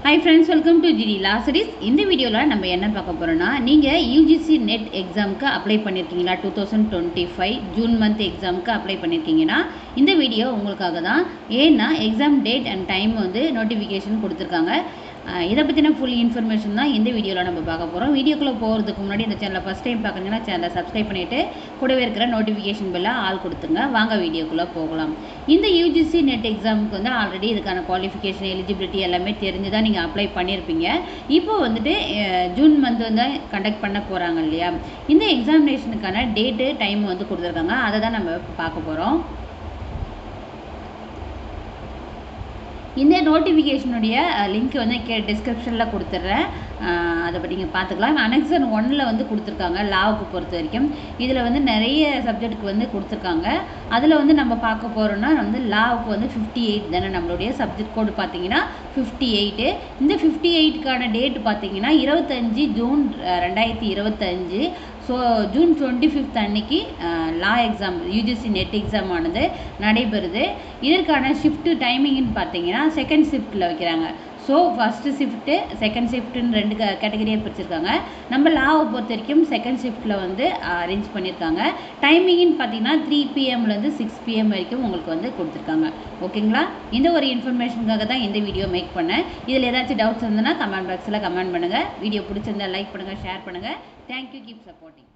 Hi friends, welcome to GD Law Studies. இந்த வீடியோல நம்ம என்ன பார்க்க போறோம்னா நீங்க UGC NET எக்ஸாம்க்கு அப்ளை பண்ணிருக்கீங்களா 2025 ஜூன் மந்த் எக்ஸாம்க்கு அப்ளை பண்ணிருக்கீங்கன்னா இந்த வீடியோ உங்களுக்காக தான். ஏன்னா எக்ஸாம் டேட் அண்ட் டைம் வந்து நோட்டிஃபிகேஷன் கொடுத்திருக்காங்க. இதை பற்றின ஃபுல் இன்ஃபர்மேஷன் தான் இந்த வீடியோவில் நம்ம பார்க்க போகிறோம். வீடியோக்குள்ளே போகிறதுக்கு முன்னாடி இந்த சேனலை ஃபஸ்ட் டைம் பார்க்குறீங்கன்னா சேனலை சப்ஸ்கிரைப் பண்ணிவிட்டு கூடவே இருக்கிற நோட்டிஃபிகேஷன் பெல்லை ஆல் கொடுத்துங்க. வாங்க வீடியோக்குள்ளே போகலாம். இந்த UGC NET எக்ஸாமுக்கு வந்து ஆல்ரெடி இதுக்கான குவாலிஃபிகேஷன் எலிஜிபிலிட்டி எல்லாமே தெரிஞ்சு தான் நீங்கள் அப்ளை பண்ணியிருப்பீங்க. இப்போ வந்துட்டு ஜூன் மந்த் வந்து கண்டக்ட் பண்ண போகிறாங்க இல்லையா, இந்த எக்ஸாமினேஷனுக்கான டேட்டு டைம் வந்து கொடுத்துருக்காங்க. அதை தான் நம்ம பார்க்க போகிறோம். இந்த நோட்டிஃபிகேஷனுடைய லிங்க் வந்து டிஸ்கிரிப்ஷனில் கொடுத்துட்றேன். அதை பற்றி நீங்கள் பார்த்துக்கலாம். அனெக்சர் 1 வந்து கொடுத்துருக்காங்க லாவுக்கு பொறுத்த வரைக்கும். இதில் வந்து நிறைய சப்ஜெக்ட்டுக்கு வந்து கொடுத்துருக்காங்க. அதில் வந்து நம்ம பார்க்க போகிறோன்னா வந்து லாவுக்கு வந்து 58 தானே நம்மளுடைய சப்ஜெக்ட் கோடு பார்த்தீங்கன்னா 58. இந்த 58க்கான டேட் பார்த்தீங்கன்னா 25 ஜூன் 2025. ஸோ ஜூன் 25 அன்னைக்கு லா எக்ஸாம் UGC NET எக்ஸாம் ஆனது நடைபெறுது. இதற்கான ஷிஃப்ட்டு டைமிங்னு பார்த்தீங்கன்னா செகண்ட் ஷிஃப்ட்டில் வைக்கிறாங்க. ஸோ ஃபஸ்ட்டு ஷிஃப்ட்டு செகண்ட் ஷிஃப்ட்டுன்னு 2 கேட்டகரியாக பிரிச்சிருக்காங்க. நம்ம லாவை பொறுத்த வரைக்கும் செகண்ட் ஷிஃப்ட்டில் வந்து அரேஞ்ச் பண்ணியிருக்காங்க. டைமிங்னு பார்த்தீங்கன்னா 3 PM-லேருந்து 6 PM வரைக்கும் உங்களுக்கு வந்து கொடுத்துருக்காங்க. ஓகேங்களா? இந்த ஒரு இன்ஃபர்மேஷனுக்காக தான் இந்த வீடியோ மேக் பண்ணேன். இதில் ஏதாச்சும் டவுட்ஸ் இருந்ததுன்னா கமெண்ட் பாக்ஸில் கமெண்ட் பண்ணுங்கள். வீடியோ பிடிச்சிருந்தா லைக் பண்ணுங்கள், ஷேர் பண்ணுங்கள். Thank you, keep supporting.